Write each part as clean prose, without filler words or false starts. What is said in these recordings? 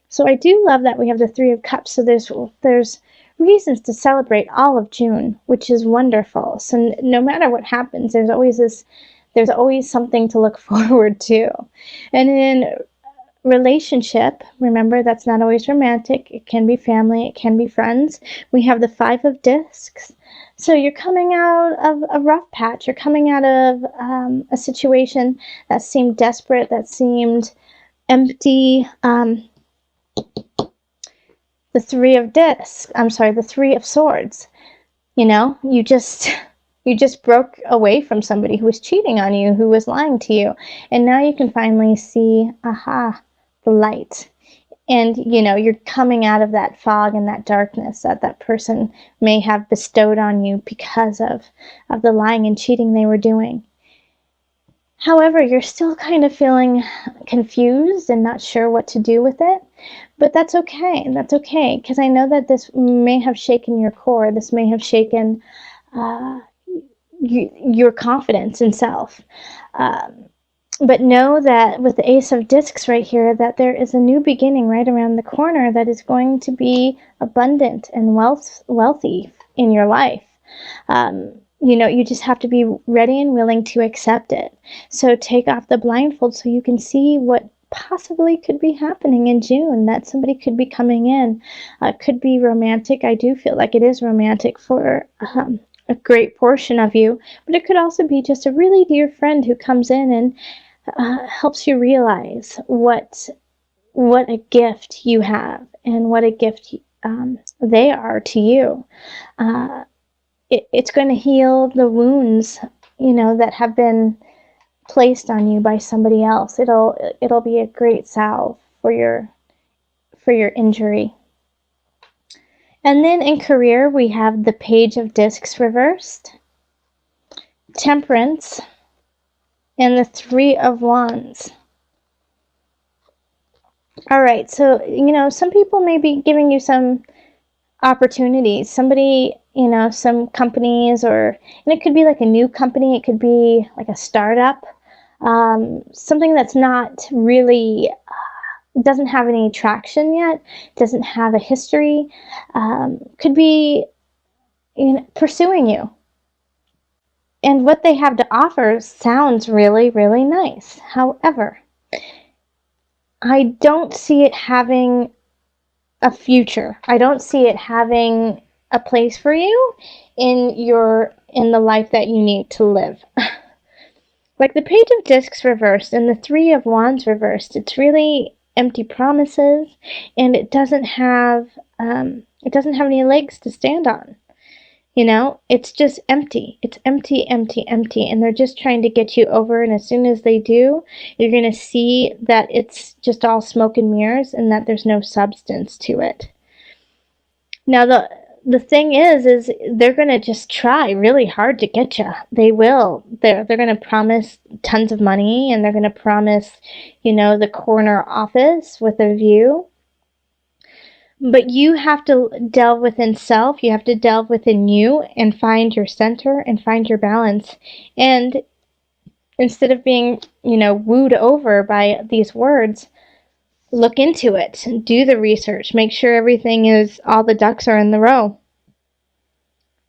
So I do love that we have the Three of Cups. So there's reasons to celebrate all of June, which is wonderful. So no matter what happens, there's always something to look forward to. And in relationship, remember, that's not always romantic. It can be family, it can be friends. We have the Five of Discs. So you're coming out of a rough patch. You're coming out of a situation that seemed desperate, that seemed empty. The Three of Discs. I'm sorry, the Three of Swords. You just broke away from somebody who was cheating on you, who was lying to you, and now you can finally see, the light. And you're coming out of that fog and that darkness that person may have bestowed on you because of the lying and cheating they were doing. However, you're still kind of feeling confused and not sure what to do with it, but that's okay. That's okay, because I know that this may have shaken your core. This may have shaken your confidence in self. But know that with the Ace of Discs right here, that there is a new beginning right around the corner that is going to be abundant and wealthy in your life. You just have to be ready and willing to accept it. So take off the blindfold so you can see what possibly could be happening in June, that somebody could be coming in. Could be romantic. I do feel like it is romantic for a great portion of you, but it could also be just a really dear friend who comes in and helps you realize what a gift you have and what a gift they are to you. It's going to heal the wounds, that have been placed on you by somebody else. It'll be a great salve for your injury. And then in career, we have the Page of Discs reversed, Temperance, and the Three of Wands. All right, so, some people may be giving you some opportunities. Somebody, some companies, and it could be like a new company. It could be like a startup, something that's not really, doesn't have any traction yet, doesn't have a history, could be pursuing you. And what they have to offer sounds really, really nice. However, I don't see it having a future. I don't see it having a place for you in the life that you need to live. Like the Page of Discs reversed and the Three of Wands reversed, it's really empty promises, and it doesn't have any legs to stand on. It's just empty. It's empty, empty, empty. And they're just trying to get you over. And as soon as they do, you're going to see that it's just all smoke and mirrors and that there's no substance to it. Now, the thing is they're going to just try really hard to get you. They will. They're going to promise tons of money, and they're going to promise, the corner office with a view. But you have to delve within self, you have to delve within you and find your center and find your balance. And instead of being, wooed over by these words, look into it, do the research, make sure all the ducks are in the row.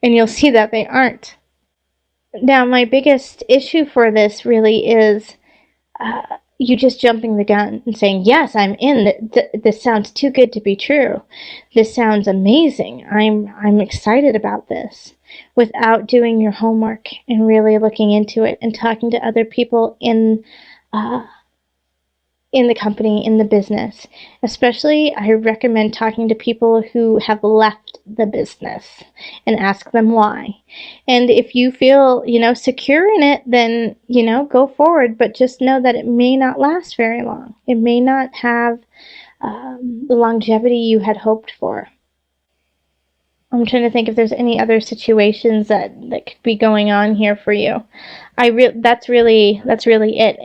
And you'll see that they aren't. Now, my biggest issue for this really is you just jumping the gun and saying, yes, I'm in. This sounds too good to be true. This sounds amazing. I'm excited about this, without doing your homework and really looking into it and talking to other people in the company, in the business. Especially, I recommend talking to people who have left the business and ask them why. And if you feel, secure in it, then, go forward. But just know that it may not last very long. It may not have the longevity you had hoped for. I'm trying to think if there's any other situations that could be going on here for you. That's really it.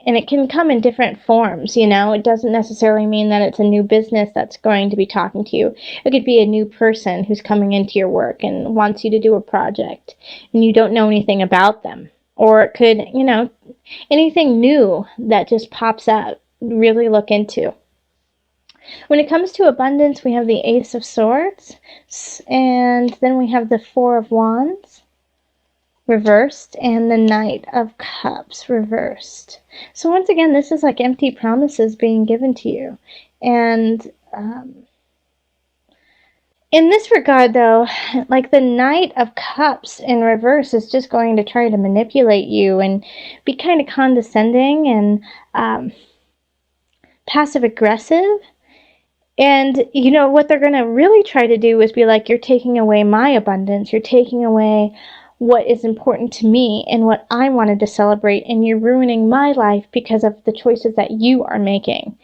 And it can come in different forms, It doesn't necessarily mean that it's a new business that's going to be talking to you. It could be a new person who's coming into your work and wants you to do a project, and you don't know anything about them. Or it could, anything new that just pops up, really look into. When it comes to abundance, we have the Ace of Swords, and then we have the Four of Wands reversed, and the Knight of Cups reversed. So once again, this is like empty promises being given to you. And in this regard, though, like the Knight of Cups in reverse is just going to try to manipulate you and be kind of condescending and passive aggressive. And, you know, what they're going to really try to do is be like, you're taking away my abundance. You're taking away what is important to me and what I wanted to celebrate. And you're ruining my life because of the choices that you are making.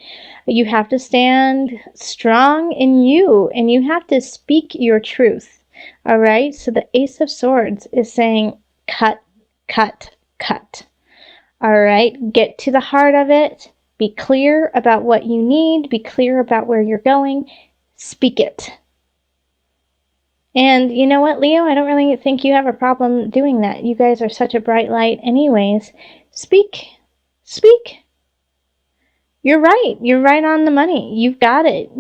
You have to stand strong in you, and you have to speak your truth. All right? So the Ace of Swords is saying, cut, cut, cut. All right? Get to the heart of it. Be clear about what you need. Be clear about where you're going. Speak it. And you know what, Leo? I don't really think you have a problem doing that. You guys are such a bright light anyways. Speak. Speak. You're right. You're right on the money. You've got it.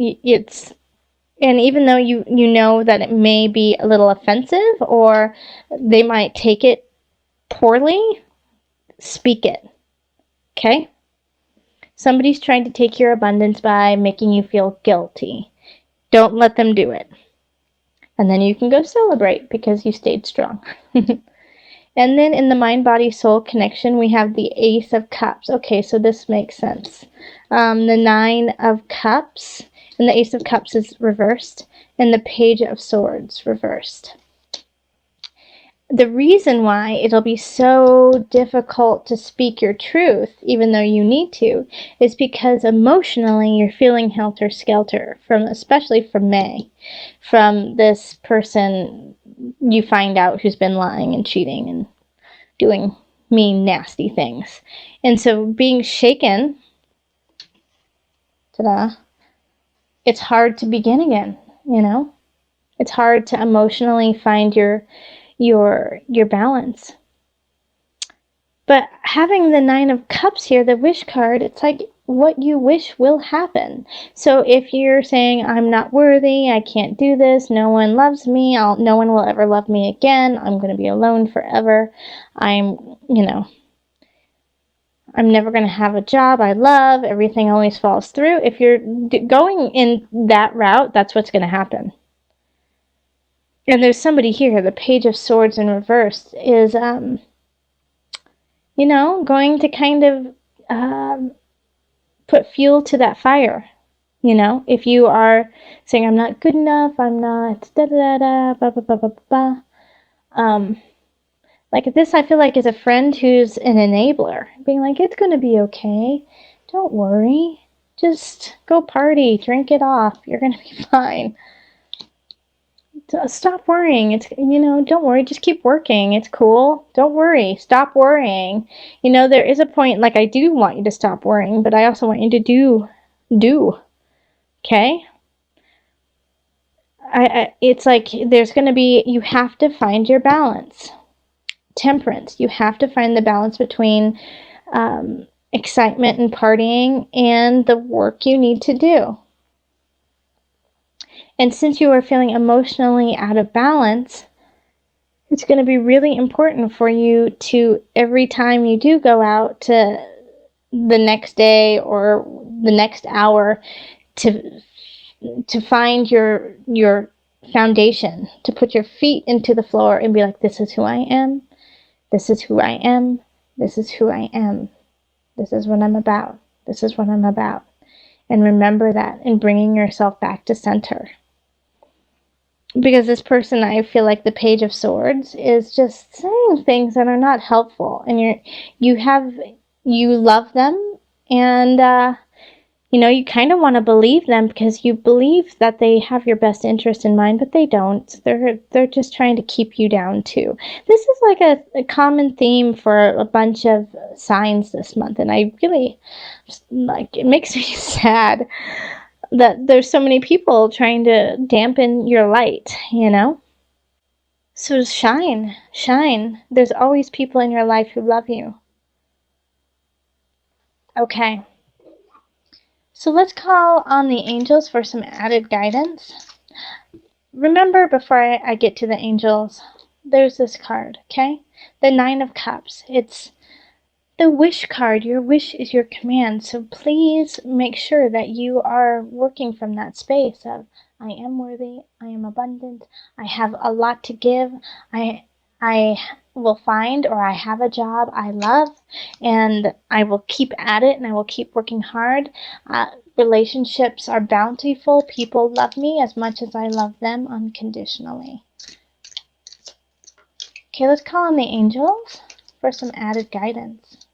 And even though you know that it may be a little offensive or they might take it poorly, speak it. Okay? Somebody's trying to take your abundance by making you feel guilty. Don't let them do it. And then you can go celebrate because you stayed strong. And then in the mind-body-soul connection, we have the Ace of Cups. Okay, so this makes sense. The Nine of Cups, and the Ace of Cups is reversed, and the Page of Swords reversed. The reason why it'll be so difficult to speak your truth, even though you need to, is because emotionally you're feeling helter-skelter, especially from May, from this person you find out who's been lying and cheating and doing mean, nasty things. And so being shaken, it's hard to begin again, you know? It's hard to emotionally find your balance. But having the Nine of Cups here, the wish card, it's like what you wish will happen. So if you're saying, I'm not worthy, I can't do this, no one loves me, no one will ever love me again, I'm going to be alone forever, I'm never going to have a job I love, everything always falls through. If you're going in that route, that's what's going to happen. And there's somebody here, the Page of Swords in reverse, is, going to kind of put fuel to that fire. If you are saying, I'm not good enough, I'm not da-da-da-da, ba-ba-ba-ba-ba. Like this, I feel like is a friend who's an enabler, being like, it's going to be okay. Don't worry. Just go party, drink it off. You're going to be fine. Stop worrying. Don't worry. Just keep working. It's cool. Don't worry. Stop worrying. There is a point, like I do want you to stop worrying, but I also want you to do. Okay? It's like there's going to be, you have to find your balance. Temperance. You have to find the balance between excitement and partying and the work you need to do. And since you are feeling emotionally out of balance, it's going to be really important for you to, every time you do go out, to the next day or the next hour, to find your foundation, to put your feet into the floor and be like, this is who I am. This is who I am. This is who I am. This is what I'm about. This is what I'm about. And remember that, and bringing yourself back to center. Because this person, I feel like the Page of Swords, is just saying things that are not helpful. And you love them, and you kind of want to believe them because you believe that they have your best interest in mind, but they don't. They're just trying to keep you down too. This is like a common theme for a bunch of signs this month, and I really, it makes me sad that there's so many people trying to dampen your light, So shine. There's always people in your life who love you. Okay. So let's call on the angels for some added guidance. Remember, before I get to the angels, there's this card, okay? The Nine of Cups. It's the wish card. Your wish is your command. So please make sure that you are working from that space of, I am worthy, I am abundant, I have a lot to give, I will find, or I have a job I love, and I will keep at it, and I will keep working hard. Relationships are bountiful. People love me as much as I love them unconditionally. Okay, let's call on the angels for some added guidance.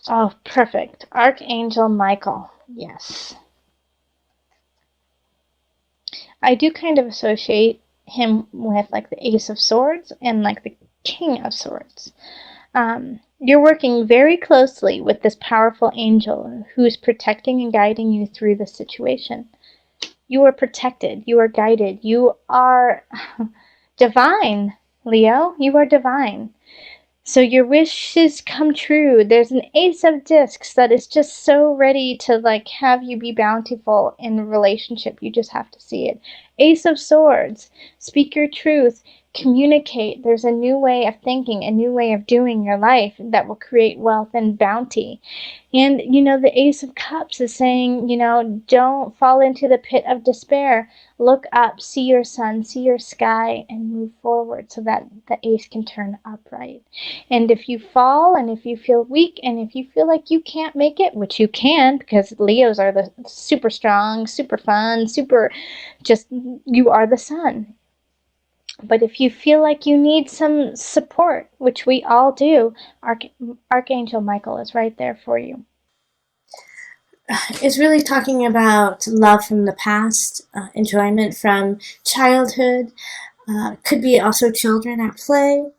Oh, perfect. Archangel Michael. Yes. I do kind of associate him with like the Ace of Swords and like the King of Swords. You're working very closely with this powerful angel who's protecting and guiding you through the situation. You are protected. You are guided. You are divine, Leo. You are divine. So your wishes come true. There's an Ace of Discs that is just so ready to like have you be bountiful in a relationship. You just have to see it. Ace of Swords. Speak your truth. Communicate. There's a new way of thinking, a new way of doing your life that will create wealth and bounty. And, the Ace of Cups is saying, don't fall into the pit of despair. Look up, see your sun, see your sky, and move forward so that the ace can turn upright. And if you fall, and if you feel weak, and if you feel like you can't make it, which you can, because Leos are the super strong, super fun, you are the sun. But if you feel like you need some support, which we all do, Archangel Michael is right there for you. It's really talking about love from the past, enjoyment from childhood, could be also children at play,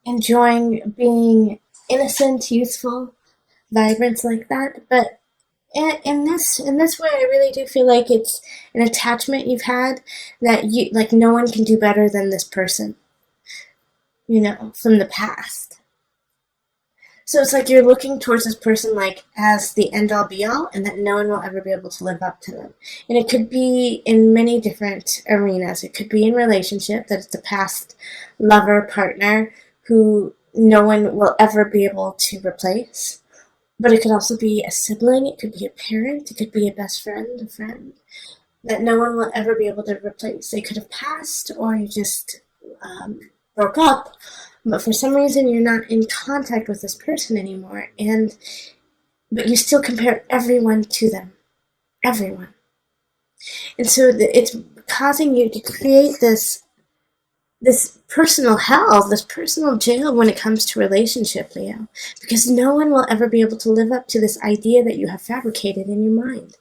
enjoying being innocent, youthful, vibrant like that. But in this way, I really do feel like it's an attachment you've had that you like. No one can do better than this person, from the past. So it's like you're looking towards this person like as the end all be all, and that no one will ever be able to live up to them. And it could be in many different arenas. It could be in relationship, that it's a past lover, partner who no one will ever be able to replace. But it could also be a sibling, it could be a parent, it could be a best friend, a friend, that no one will ever be able to replace. They could have passed, or you just broke up, but for some reason you're not in contact with this person anymore, but you still compare everyone to them. Everyone. And so it's causing you to create this personal hell, this personal jail when it comes to relationship, Leo, because no one will ever be able to live up to this idea that you have fabricated in your mind.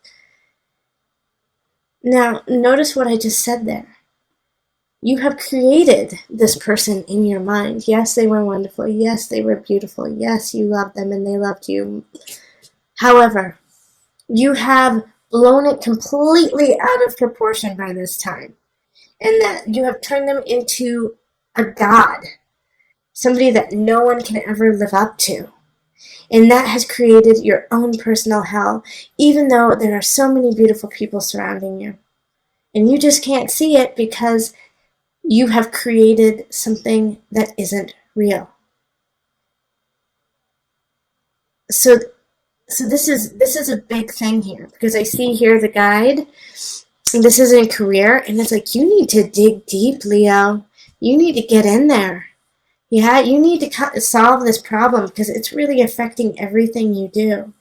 Now, notice what I just said there. You have created this person in your mind. Yes, they were wonderful. Yes, they were beautiful. Yes, you loved them and they loved you. However, you have blown it completely out of proportion by this time. And that you have turned them into a god. Somebody that no one can ever live up to. And that has created your own personal hell, even though there are so many beautiful people surrounding you. And you just can't see it because you have created something that isn't real. So this is a big thing here, because I see here the guide, and this is in career, and it's like, you need to dig deep, Leo. You need to get in there. Yeah, you need to solve this problem, because it's really affecting everything you do.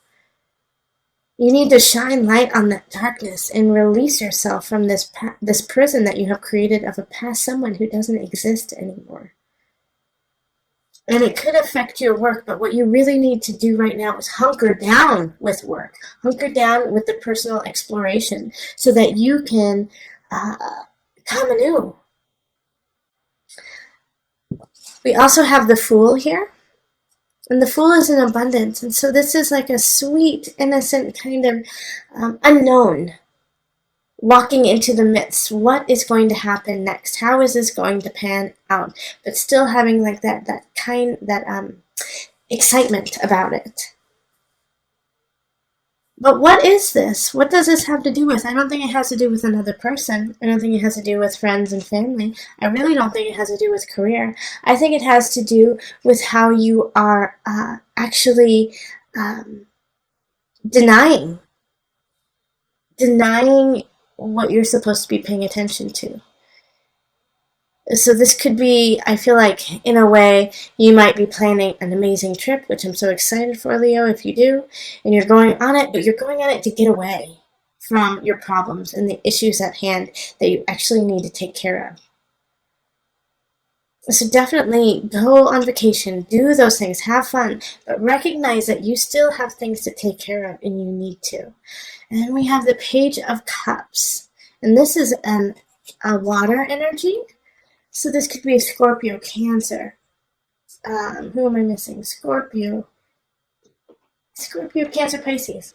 You need to shine light on that darkness and release yourself from this prison that you have created of a past someone who doesn't exist anymore. And it could affect your work, but what you really need to do right now is hunker down with work. Hunker down with the personal exploration so that you can come anew. We also have the Fool here. And the Fool is in abundance. And so this is like a sweet, innocent kind of unknown walking into the midst. What is going to happen next? How is this going to pan out? But still having like that excitement about it. But what is this? What does this have to do with? I don't think it has to do with another person. I don't think it has to do with friends and family. I really don't think it has to do with career. I think it has to do with how you are actually denying what you're supposed to be paying attention to. So this could be, I feel like, in a way, you might be planning an amazing trip, which I'm so excited for, Leo, if you do, and you're going on it, but you're going on it to get away from your problems and the issues at hand that you actually need to take care of. So definitely go on vacation, do those things, have fun, but recognize that you still have things to take care of and you need to. And then we have the Page of Cups, and this is a water energy. So this could be a Scorpio, Cancer. Who am I missing? Scorpio, Cancer, Pisces.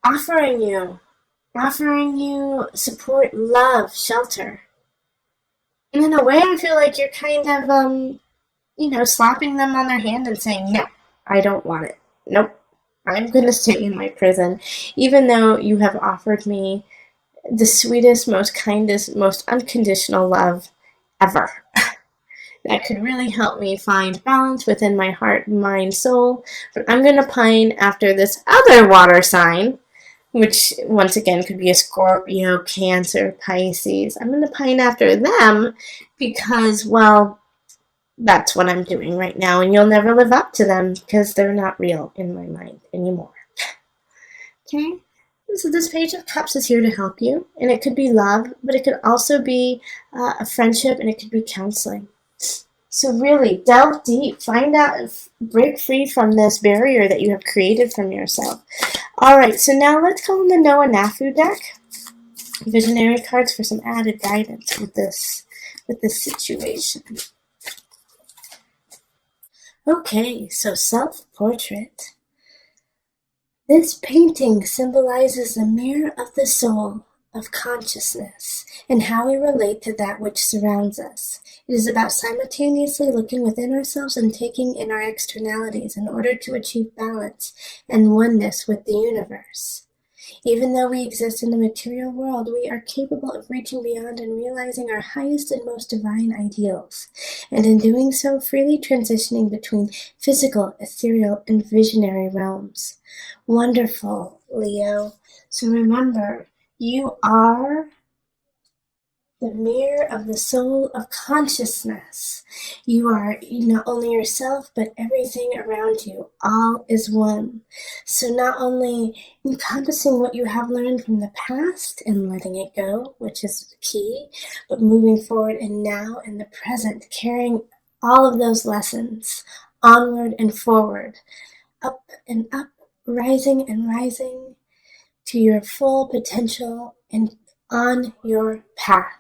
Offering you support, love, shelter. And in a way, I feel like you're kind of, slapping them on their hand and saying, no, I don't want it. Nope, I'm going to stay in my prison, even though you have offered me the sweetest, most kindest, most unconditional love ever. That could really help me find balance within my heart, mind, soul. But I'm going to pine after this other water sign, which once again could be a Scorpio, Cancer, Pisces. I'm going to pine after them because, well, that's what I'm doing right now. And you'll never live up to them because they're not real in my mind anymore. Okay? So this Page of Cups is here to help you, and it could be love, but it could also be a friendship, and it could be counseling. So really, delve deep, find out, break free from this barrier that you have created from yourself. All right, so now let's call on the Noah Nafu deck, visionary cards, for some added guidance with this situation. Okay, so self-portrait. This painting symbolizes the mirror of the soul, of consciousness, and how we relate to that which surrounds us. It is about simultaneously looking within ourselves and taking in our externalities in order to achieve balance and oneness with the universe. Even though we exist in the material world, we are capable of reaching beyond and realizing our highest and most divine ideals, and in doing so, freely transitioning between physical, ethereal, and visionary realms. Wonderful, Leo. So remember, you are the mirror of the soul of consciousness. You are not only yourself, but everything around you. All is one. So not only encompassing what you have learned from the past and letting it go, which is key, but moving forward and now in the present, carrying all of those lessons onward and forward, up and up, rising and rising to your full potential and on your path.